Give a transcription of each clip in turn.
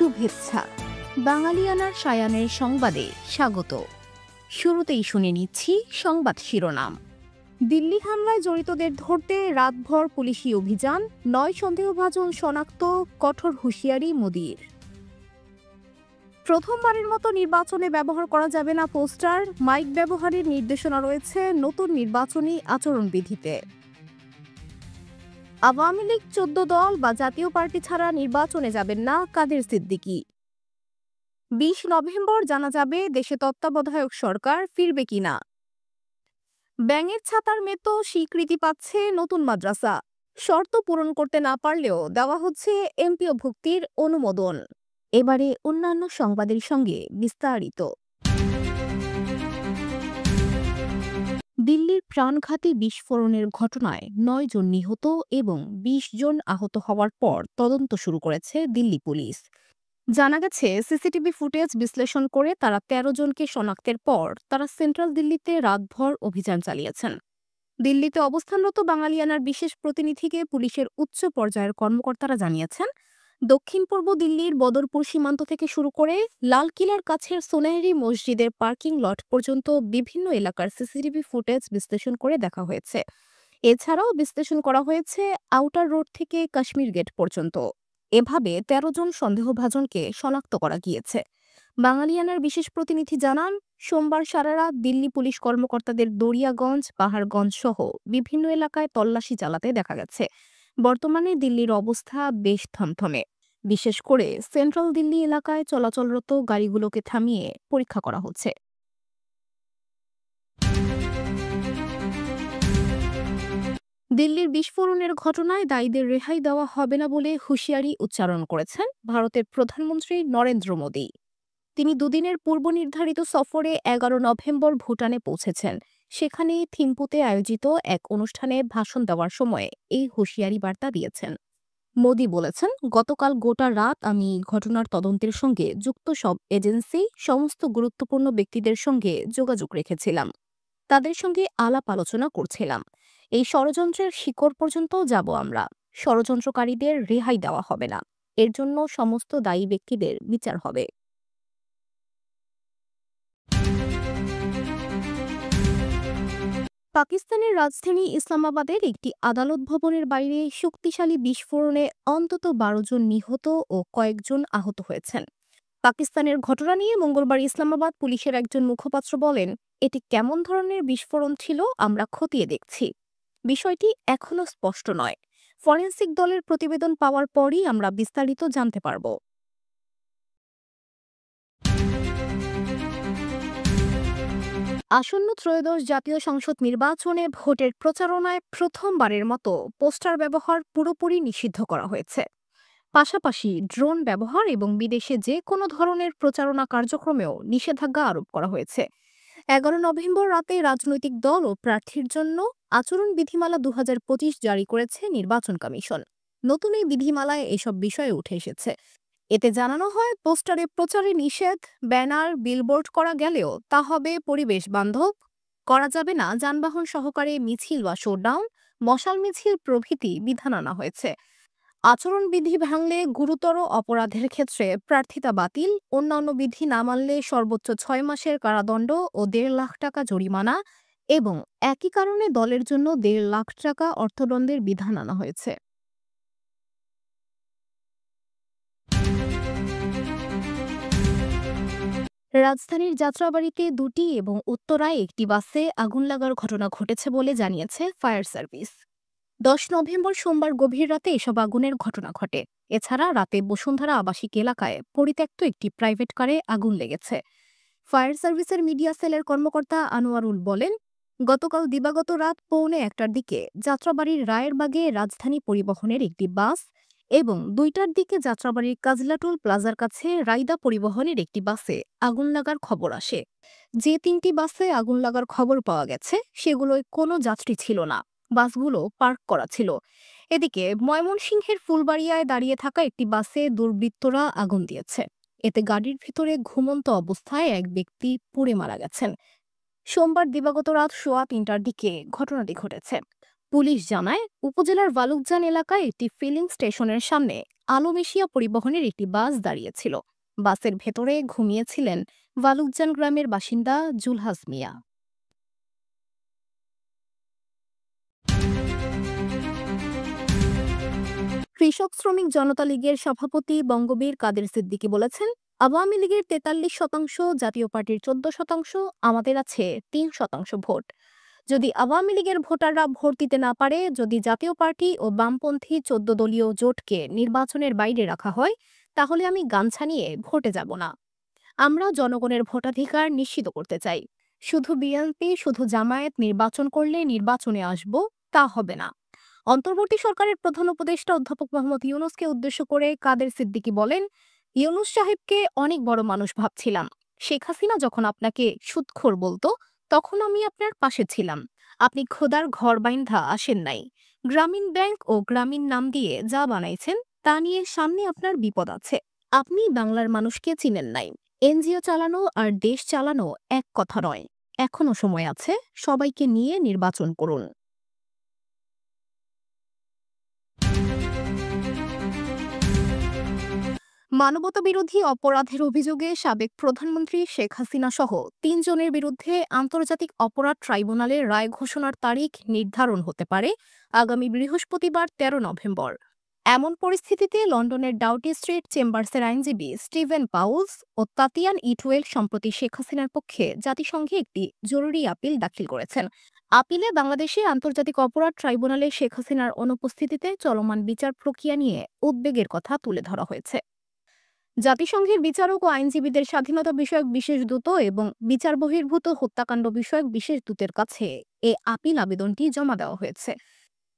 শুভেচ্ছা। বাঙালিয়ানার সায়ানের সংবাদে স্বাগত। শুরুতেই শুনে নিচ্ছি সংবাদ শিরোনাম। দিল্লি হামলায় জড়িতদের ধরতে রাতভর পুলিশি অভিযান, ৯ সন্দেহভাজন শনাক্ত, কঠোর হুঁশিয়ারি মোদির। প্রথমবারের মতো নির্বাচনে ব্যবহার করা যাবে না পোস্টার, মাইক ব্যবহারের নির্দেশনা রয়েছে নতুন নির্বাচনী আচরণবিধিতে। আওয়ামী লীগ ১৪ দল বা জাতীয় পার্টি ছাড়া নির্বাচনে যাবেন না কাদের সিদ্দিকী। ২০ নভেম্বর জানা যাবে দেশে তত্ত্বাবধায়ক সরকার ফিরবে কিনা। ব্যাঙের ছাতার মেতো স্বীকৃতি পাচ্ছে নতুন মাদ্রাসা, শর্ত পূরণ করতে না পারলেও দেওয়া হচ্ছে এমপিও ভুক্তির অনুমোদন। এবারে অন্যান্য সংবাদের সঙ্গে বিস্তারিত। দিল্লির প্রাণঘাতী বিস্ফোরণের ঘটনায় ৯ জন নিহত এবং ২০ জন আহত হওয়ার পর তদন্ত শুরু করেছে দিল্লি পুলিশ। জানা গেছে, সিসিটিভি ফুটেজ বিশ্লেষণ করে তারা ১৩ জনকে শনাক্তের পর তারা সেন্ট্রাল দিল্লিতে রাতভর অভিযান চালিয়েছেন। দিল্লিতে অবস্থানরত বাঙালিয়ানার বিশেষ প্রতিনিধিকে পুলিশের উচ্চ পর্যায়ের কর্মকর্তারা জানিয়েছেন, দক্ষিণ পূর্ব দিল্লির বদরপুর সীমান্ত থেকে শুরু করে লালকিলার কাছের সোনাহেরি মসজিদের পার্কিং লট পর্যন্ত বিভিন্ন এলাকার সিসিটিভি ফুটেজ বিশ্লেষণ করে দেখা হয়েছে। এছাড়াও বিশ্লেষণ করা হয়েছে আউটার রোড থেকে কাশ্মীর গেট পর্যন্ত। এভাবে ১৩ জন সন্দেহভাজনকে শনাক্ত করা গিয়েছে। বাঙালিয়ানার বিশেষ প্রতিনিধি জানান, সোমবার সারারাত দিল্লি পুলিশ কর্মকর্তাদের দরিয়াগঞ্জ, পাহাড়গঞ্জ সহ বিভিন্ন এলাকায় তল্লাশি চালাতে দেখা গেছে। বর্তমানে দিল্লির অবস্থা বেশ থমথমে। বিশেষ করে সেন্ট্রাল দিল্লি এলাকায় চলাচলরত গাড়িগুলোকে থামিয়ে পরীক্ষা করা হচ্ছে। দিল্লির বিস্ফোরণের ঘটনায় দায়ীদের রেহাই দেওয়া হবে না বলে হুঁশিয়ারি উচ্চারণ করেছেন ভারতের প্রধানমন্ত্রী নরেন্দ্র মোদী। তিনি দুদিনের পূর্ব নির্ধারিত সফরে ১১ নভেম্বর ভুটানে পৌঁছেছেন। সেখানে থিম্পুতে আয়োজিত এক অনুষ্ঠানে ভাষণ দেওয়ার সময় এই হুঁশিয়ারি বার্তা দিয়েছেন। মোদী বলেছেন, গতকাল গোটা রাত আমি ঘটনার তদন্তের সঙ্গে যুক্ত সব এজেন্সি, সমস্ত গুরুত্বপূর্ণ ব্যক্তিদের সঙ্গে যোগাযোগ রেখেছিলাম। তাদের সঙ্গে আলাপ আলোচনা করছিলাম। এই ষড়যন্ত্রের শিকড় পর্যন্ত যাব আমরা। ষড়যন্ত্রকারীদের রেহাই দেওয়া হবে না। এর জন্য সমস্ত দায়ী ব্যক্তিদের বিচার হবে। পাকিস্তানের রাজধানী ইসলামাবাদের একটি আদালত ভবনের বাইরে শক্তিশালী বিস্ফোরণে অন্তত ১২ জন নিহত ও কয়েকজন আহত হয়েছেন। পাকিস্তানের ঘটনা নিয়ে মঙ্গলবার ইসলামাবাদ পুলিশের একজন মুখপাত্র বলেন, এটি কেমন ধরনের বিস্ফোরণ ছিল আমরা খতিয়ে দেখছি। বিষয়টি এখনও স্পষ্ট নয়। ফরেনসিক দলের প্রতিবেদন পাওয়ার পরই আমরা বিস্তারিত জানতে পারব। আসন্ন ত্রয়োদশ জাতীয় সংসদ নির্বাচনে ভোটের প্রচারণায় প্রথমবারের মতো পোস্টার ব্যবহার পুরোপুরি নিষিদ্ধ করা হয়েছে। পাশাপাশি ড্রোন ব্যবহার এবং বিদেশে যে কোনো ধরনের প্রচারণা কার্যক্রমেও নিষেধাজ্ঞা আরোপ করা হয়েছে। ১১ নভেম্বর রাতে রাজনৈতিক দল ও প্রার্থীর জন্য আচরণ বিধিমালা ২০২৫ জারি করেছে নির্বাচন কমিশন। নতুন এই বিধিমালায় এসব বিষয়ে উঠে এসেছে। এতে জানানো হয়, পোস্টারে প্রচারে নিষেধ, ব্যানার, বিলবোর্ড করা গেলেও তা হবে পরিবেশ বান্ধব। করা যাবে না যানবাহন সহকারে মিছিল বা শোডাউন, মশাল মিছিল প্রভৃতি বিধান আনা হয়েছে। আচরণবিধি ভাঙলে গুরুতর অপরাধের ক্ষেত্রে প্রার্থিতা বাতিল, অন্যান্য বিধি না মানলে সর্বোচ্চ ৬ মাসের কারাদণ্ড ও ১.৫ লাখ টাকা জরিমানা এবং একই কারণে দলের জন্য ১.৫ লাখ টাকা অর্থদণ্ডের বিধান আনা হয়েছে। রাজধানীর যাত্রাবাড়িতে ২টি এবং উত্তরায় একটি বাসে আগুন লাগার ঘটনা ঘটেছে বলে জানিয়েছে ফায়ার সার্ভিস। ১০ নভেম্বর সোমবার গভীর রাতে এসব আগুনের ঘটনা ঘটে। এছাড়া রাতে বসুন্ধরা আবাসিক এলাকায় পরিত্যক্ত একটি প্রাইভেট কারে আগুন লেগেছে। ফায়ার সার্ভিসের মিডিয়া সেলের কর্মকর্তা আনোয়ারুল বলেন, গতকাল দিবাগত রাত ১:৩০টার দিকে যাত্রাবাড়ির রায়েরবাগে রাজধানী পরিবহনের একটি বাস এবং ২টার দিকে যাত্রাবাড়ির কাজলাটুল প্লাজার কাছে রাইদা পরিবহনের একটি বাসে আগুন লাগার খবর আসে। যে ৩টি বাসে আগুন লাগার খবর পাওয়া গেছে সেগুলোয় কোনো যাত্রী ছিল না। বাসগুলো পার্ক করা ছিল। এদিকে ময়মনসিংহের ফুলবাড়িয়ায় দাঁড়িয়ে থাকা একটি বাসে দুর্বৃত্তরা আগুন দিয়েছে। এতে গাড়ির ভিতরে ঘুমন্ত অবস্থায় এক ব্যক্তি পুড়ে মারা গেছেন। সোমবার দিবাগত রাত ৩:১৫টার দিকে ঘটনাটি ঘটেছে। পুলিশ জানায়, উপজেলার বালুকজান এলাকায় একটি ফিলিং স্টেশনের সামনে আলম এশিয়া পরিবহনের একটি বাস দাঁড়িয়েছিল। বাসের ভেতরে ঘুমিয়েছিলেন বালুকজান গ্রামের বাসিন্দা জুলহাস মিয়া। কৃষক শ্রমিক জনতা লীগের সভাপতি বঙ্গবীর কাদের সিদ্দিকী বলেছেন, আওয়ামী লীগের ৪৩%, জাতীয় পার্টির ১৪%, আমাদের আছে ৩% ভোট। যদি আওয়ামী লীগের ভোটাররা ভোট দিতে না পারে, যদি জাতীয় পার্টি ও বামপন্থী ১৪ দলীয় জোটকে নির্বাচনের বাইরে রাখা হয়, তাহলে আমি গামছা নিয়ে ভোটে যাব না। আমরা জনগণের ভোটাধিকার নিশ্চিত করতে চাই। শুধু বিএনপি, শুধু জামায়াত নির্বাচন করলে নির্বাচনে আসব, তা হবে না। অন্তর্বর্তী সরকারের প্রধান উপদেষ্টা অধ্যাপক মোহাম্মদ ইউনূসকে উদ্দেশ্য করে কাদের সিদ্দিকী বলেন, ইউনূস সাহেবকে অনেক বড় মানুষ ভাবছিলাম। শেখ হাসিনা যখন আপনাকে সুদখোর বলতো, তখন আমি আপনার পাশে ছিলাম। আপনি খোদার ঘর বাইন্ধা আসেন নাই। গ্রামীণ ব্যাংক ও গ্রামীণ নাম দিয়ে যা বানাইছেন, তা নিয়ে সামনে আপনার বিপদ আছে। আপনি বাংলার মানুষকে চিনেন নাই। এনজিও চালানো আর দেশ চালানো এক কথা নয়। এখনো সময় আছে, সবাইকে নিয়ে নির্বাচন করুন। মানবতাবিরোধী অপরাধের অভিযোগে সাবেক প্রধানমন্ত্রী শেখ হাসিনা সহ ৩ জনের বিরুদ্ধে আন্তর্জাতিক অপরাধ ট্রাইব্যুনালের রায় ঘোষণার তারিখ নির্ধারণ হতে পারে আগামী বৃহস্পতিবার ১৩ নভেম্বর। এমন পরিস্থিতিতে লন্ডনের ডাউটি স্ট্রিট চেম্বার্সের আইনজীবী স্টিভেন পাউলস ও তাতিয়ান ইটওয়েল সম্প্রতি শেখ হাসিনার পক্ষে জাতিসংঘে একটি জরুরি আপিল দাখিল করেছেন। আপিলে বাংলাদেশে আন্তর্জাতিক অপরাধ ট্রাইব্যুনালে শেখ হাসিনার অনুপস্থিতিতে চলমান বিচার প্রক্রিয়া নিয়ে উদ্বেগের কথা তুলে ধরা হয়েছে। জাতিসংঘের বিচারক ও আইনজীবীদের স্বাধীনতা বিষয়ক বিশেষ দূত এবং বিচার বহির্ভূত হত্যাকাণ্ড বিষয়ক বিশেষ দূতের কাছে এ আপিল আবেদনটি জমা দেওয়া হয়েছে।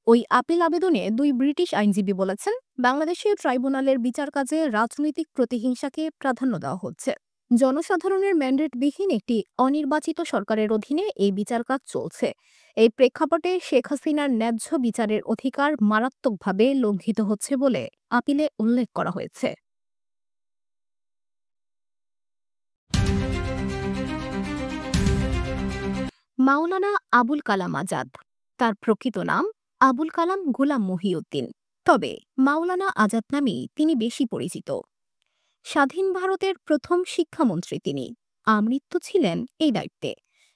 ওই আপিল আবেদনে ২ ব্রিটিশ আইনজীবী বলেছেন, বাংলাদেশের ট্রাইব্যুনালের বিচার কাজে রাজনৈতিক প্রতিহিংসাকে প্রাধান্য দেওয়া হচ্ছে। জনসাধারণের ম্যান্ডেটবিহীন একটি অনির্বাচিত সরকারের অধীনে এই বিচার কাজ চলছে। এই প্রেক্ষাপটে শেখ হাসিনার ন্যায্য বিচারের অধিকার মারাত্মকভাবে লঙ্ঘিত হচ্ছে বলে আপিলে উল্লেখ করা হয়েছে। মাওলানা আবুল কালাম আজাদ, তার প্রকৃত নাম আবুল কালাম গোলাম মহিউদ্দিন, তবে মাওলানা আজাদ নামেই তিনি বেশি পরিচিত। স্বাধীন ভারতের প্রথম শিক্ষামন্ত্রী তিনি। আমৃত্যু ছিলেন এই দায়িত্বে।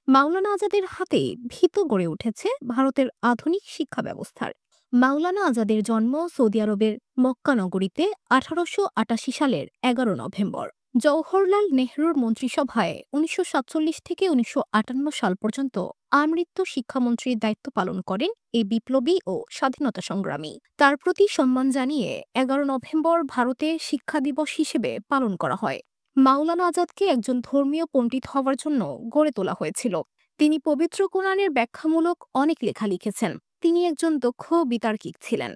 মাওলানা আজাদের হাতে ভিত গড়ে উঠেছে ভারতের আধুনিক শিক্ষা ব্যবস্থার। মাওলানা আজাদের জন্ম সৌদি আরবের মক্কা নগরীতে ১৮৮৮ সালের ১১ নভেম্বর। জওহরলাল নেহরুর মন্ত্রিসভায় ১৯৪৭ থেকে ১৯৫৮ সাল পর্যন্ত আমৃত্যু শিক্ষামন্ত্রীর দায়িত্ব পালন করেন এই বিপ্লবী ও স্বাধীনতা সংগ্রামী। তার প্রতি সম্মান জানিয়ে ১১ নভেম্বর ভারতে শিক্ষা দিবস হিসেবে পালন করা হয়। মাওলানা আজাদকে একজন ধর্মীয় পণ্ডিত হওয়ার জন্য গড়ে তোলা হয়েছিল। তিনি পবিত্র কোরআনের ব্যাখ্যামূলক অনেক লেখা লিখেছেন। তিনি একজন দক্ষ বিতার্কিক ছিলেন।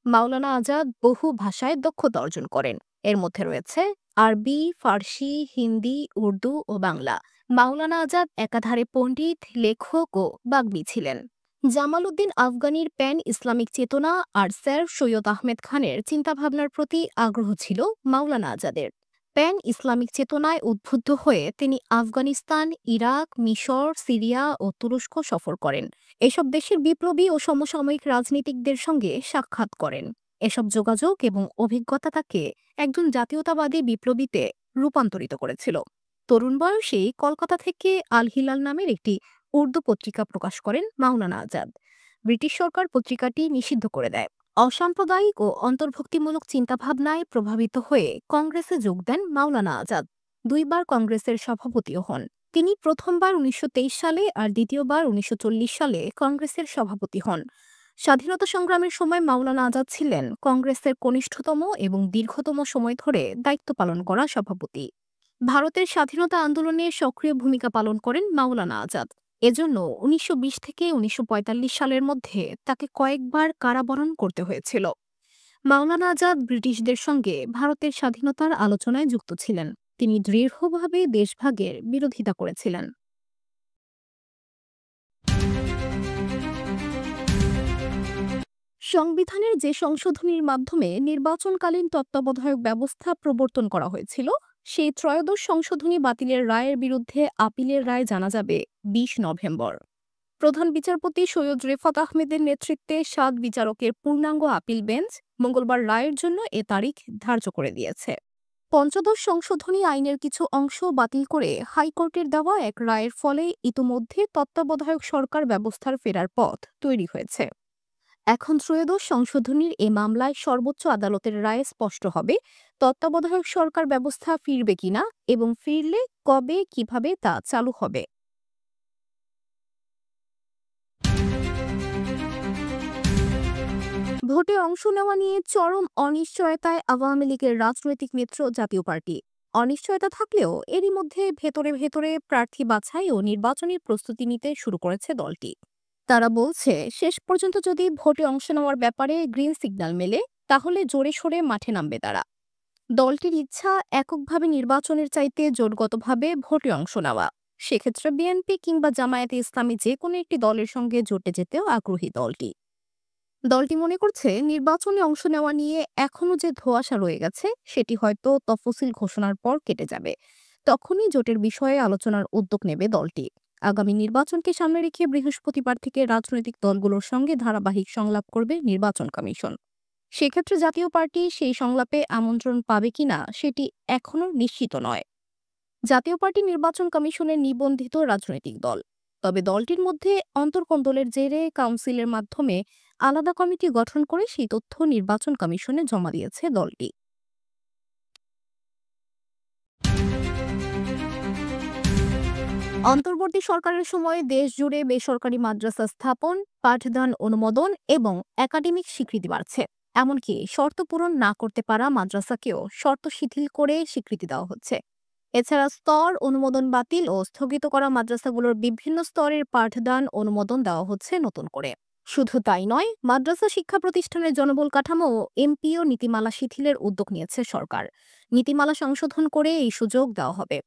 মাওলানা আজাদ বহু ভাষায় দক্ষতা অর্জন করেন। এর মধ্যে রয়েছে আরবি, ফার্সি, হিন্দি, উর্দু ও বাংলা। মাওলানা আজাদ একাধারে পণ্ডিত, লেখক ও বাগ্মী ছিলেন। জামাল উদ্দিন আফগানির প্যান ইসলামিক চেতনা আর স্যার সৈয়দ আহমেদ খানের চিন্তাভাবনার প্রতি আগ্রহ ছিল মাওলানা আজাদের। প্যান ইসলামিক চেতনায় উদ্বুদ্ধ হয়ে তিনি আফগানিস্তান, ইরাক, মিশর, সিরিয়া ও তুরস্ক সফর করেন। এসব দেশের বিপ্লবী ও সমসাময়িক রাজনীতিকদের সঙ্গে সাক্ষাৎ করেন। এসব যোগাযোগ এবং অভিজ্ঞতা তাকে একজন জাতীয়তাবাদী বিপ্লবীতে রূপান্তরিত করেছিল। তরুণ বয়সেই কলকাতা থেকে আল হিলাল নামের একটি উর্দু পত্রিকা প্রকাশ করেন মাওলানা আজাদ। ব্রিটিশ সরকার পত্রিকাটি নিষিদ্ধ করে দেয়। অসাম্প্রদায়িক ও অন্তর্ভুক্তিমূলক চিন্তাভাবনায় প্রভাবিত হয়ে কংগ্রেসে যোগ দেন মাওলানা আজাদ। ২ বার কংগ্রেসের সভাপতিও হন। তিনি প্রথমবার ১৯২৩ সালে আর দ্বিতীয়বার ১৯৪০ সালে কংগ্রেসের সভাপতি হন। স্বাধীনতা সংগ্রামের সময় মাওলানা আজাদ ছিলেন কংগ্রেসের কনিষ্ঠতম এবং দীর্ঘতম সময় ধরে দায়িত্ব পালন করা সভাপতি। ভারতের স্বাধীনতা আন্দোলনে সক্রিয় ভূমিকা পালন করেন মাওলানা আজাদ। এজন্য ১৯২০ থেকে ১৯৪৫ সালের মধ্যে তাকে কয়েকবার কারাবরণ করতে হয়েছিল। মাওলানা আজাদ ব্রিটিশদের সঙ্গে ভারতের স্বাধীনতার আলোচনায় যুক্ত ছিলেন। তিনি দৃঢ়ভাবে দেশভাগের বিরোধিতা করেছিলেন। সংবিধানের যে সংশোধনীর মাধ্যমে নির্বাচনকালীন তত্ত্বাবধায়ক ব্যবস্থা প্রবর্তন করা হয়েছিল, সেই ত্রয়োদশ সংশোধনী বাতিলের রায়ের বিরুদ্ধে আপিলের রায় জানা যাবে ২০ নভেম্বর। প্রধান বিচারপতি সৈয়দ রেফাত আহমেদের নেতৃত্বে ৭ বিচারকের পূর্ণাঙ্গ আপিল বেঞ্চ মঙ্গলবার রায়ের জন্য এ তারিখ ধার্য করে দিয়েছে। পঞ্চদশ সংশোধনী আইনের কিছু অংশ বাতিল করে হাইকোর্টের দেওয়া এক রায়ের ফলে ইতোমধ্যে তত্ত্বাবধায়ক সরকার ব্যবস্থার ফেরার পথ তৈরি হয়েছে। এখন ত্রয়োদশ সংশোধনীর এ মামলায় সর্বোচ্চ আদালতের রায়ে স্পষ্ট হবে তত্ত্বাবধায়ক সরকার ব্যবস্থা ফিরবে কিনা এবং ফিরলে কবে কিভাবে তা চালু হবে। ভোটে অংশ নেওয়া নিয়ে চরম অনিশ্চয়তায় আওয়ামী লীগের রাজনৈতিক নেতৃত্ব জাতীয় পার্টি। অনিশ্চয়তা থাকলেও এরই মধ্যে ভেতরে ভেতরে প্রার্থী বাছাই ও নির্বাচনী প্রস্তুতি নিতে শুরু করেছে দলটি। তারা বলছে, শেষ পর্যন্ত যদি ভোটে অংশ নেওয়ার ব্যাপারে গ্রিন সিগন্যাল মেলে তাহলে জোরে সোরে মাঠে নামবে তারা। দলটির ইচ্ছা এককভাবে নির্বাচনের চাইতে জোটগতভাবে ভোটে অংশ নেওয়া। সেক্ষেত্রে বিএনপি কিংবা জামায়াতে ইসলামী যে কোনো একটি দলের সঙ্গে জোটে যেতেও আগ্রহী দলটি। দলটি মনে করছে, নির্বাচনে অংশ নেওয়া নিয়ে এখনো যে ধোঁয়াশা রয়ে গেছে সেটি হয়তো তফসিল ঘোষণার পর কেটে যাবে। তখনই জোটের বিষয়ে আলোচনার উদ্যোগ নেবে দলটি। আগামী নির্বাচনকে সামনে রেখে বৃহস্পতিবার থেকে রাজনৈতিক দলগুলোর সঙ্গে ধারাবাহিক সংলাপ করবে নির্বাচন কমিশন। সেক্ষেত্রে জাতীয় পার্টি সেই সংলাপে আমন্ত্রণ পাবে কিনা সেটি এখনো নিশ্চিত নয়। জাতীয় পার্টি নির্বাচন কমিশনের নিবন্ধিত রাজনৈতিক দল। তবে দলটির মধ্যে অন্তর্কন্দলের জেরে কাউন্সিলের মাধ্যমে আলাদা কমিটি গঠন করে সেই তথ্য নির্বাচন কমিশনে জমা দিয়েছে দলটি। অন্তর্বর্তী সরকারের সময়ে দেশ জুড়ে বেসরকারি মাদ্রাসা স্থাপন, পাঠদান অনুমোদন এবং একাডেমিক স্বীকৃতি বাড়ছে। এমনকি শর্ত পূরণ না করতে পারা মাদ্রাসাকেও শর্ত শিথিল করে স্বীকৃতি দেওয়া হচ্ছে। এছাড়া স্তর অনুমোদন বাতিল ও স্থগিত করা মাদ্রাসাগুলোর বিভিন্ন স্তরের পাঠদান অনুমোদন দেওয়া হচ্ছে নতুন করে। শুধু তাই নয়, মাদ্রাসা শিক্ষা প্রতিষ্ঠানের জনবল কাঠামো ও এমপিও নীতিমালা শিথিলের উদ্যোগ নিয়েছে সরকার। নীতিমালা সংশোধন করে এই সুযোগ দেওয়া হবে।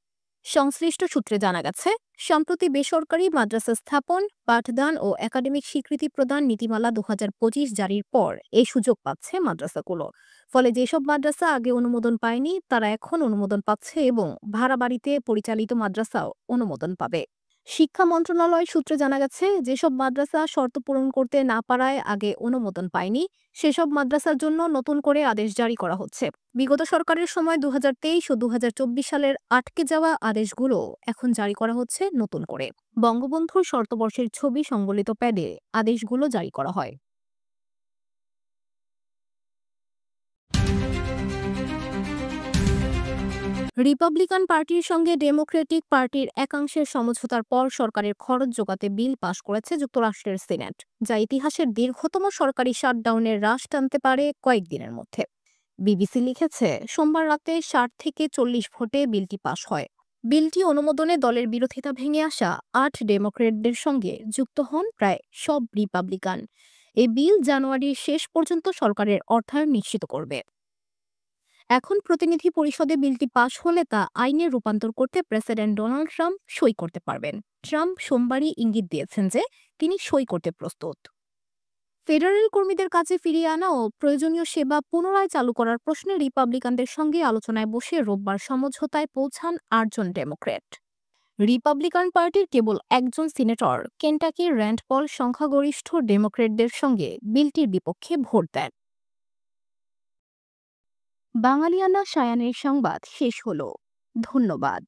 সংশ্লিষ্ট সূত্রে জানা গেছে, সম্প্রতি বেসরকারি মাদ্রাসা স্থাপন, পাঠদান ও একাডেমিক স্বীকৃতি প্রদান নীতিমালা ২০২৫ জারির পর এই সুযোগ পাচ্ছে মাদ্রাসাগুলো। ফলে যেসব মাদ্রাসা আগে অনুমোদন পায়নি তারা এখন অনুমোদন পাচ্ছে এবং ভাড়া বাড়িতে পরিচালিত মাদ্রাসাও অনুমোদন পাবে। শিক্ষা মন্ত্রণালয় সূত্রে জানা গেছে, যেসব মাদ্রাসা শর্ত পূরণ করতে না পারায় আগে অনুমোদন পায়নি সেসব মাদ্রাসার জন্য নতুন করে আদেশ জারি করা হচ্ছে। বিগত সরকারের সময় ২০২৩ ও ২০২৪ সালের আটকে যাওয়া আদেশগুলো এখন জারি করা হচ্ছে নতুন করে। বঙ্গবন্ধুর শতবর্ষের ছবি সংবলিত প্যাডে আদেশগুলো জারি করা হয়। রিপাবলিকান পার্টির সঙ্গে ডেমোক্রেটিক পার্টির একাংশের সমঝোতার পর সরকারের খরচ যোগাতে বিল পাশ করেছে যুক্তরাষ্ট্রের সিনেট, যা ইতিহাসের দীর্ঘতম সরকারি শাটডাউনের রাশ টানতে পারে কয়েকদিনের মধ্যে। বিবিসি লিখেছে, সোমবার রাতে ৬০ থেকে ৪০ ভোটে বিলটি পাশ হয়। বিলটি অনুমোদনে দলের বিরোধিতা ভেঙে আসা ৮ ডেমোক্রেটদের সঙ্গে যুক্ত হন প্রায় সব রিপাবলিকান। এই বিল জানুয়ারির শেষ পর্যন্ত সরকারের অর্থায়ন নিশ্চিত করবে। এখন প্রতিনিধি পরিষদে বিলটি পাশ হলে তা আইনে রূপান্তর করতে প্রেসিডেন্ট ডোনাল্ড ট্রাম্প সই করতে পারবেন। ট্রাম্প সোমবারই ইঙ্গিত দিয়েছেন যে তিনি সই করতে প্রস্তুত। ফেডারেল কর্মীদের কাছে ফিরিয়ে আনা ও প্রয়োজনীয় সেবা পুনরায় চালু করার প্রশ্নে রিপাবলিকানদের সঙ্গে আলোচনায় বসে রোববার সমঝোতায় পৌঁছান ৮ জন ডেমোক্র্যাট। রিপাবলিকান পার্টির কেবল একজন সিনেটর কেন্টাকির র্যান্ড পল সংখ্যাগরিষ্ঠ ডেমোক্র্যাটদের সঙ্গে বিলটির বিপক্ষে ভোট দেন। বাঙালিয়ানা সায়ানের সংবাদ শেষ হলো। ধন্যবাদ।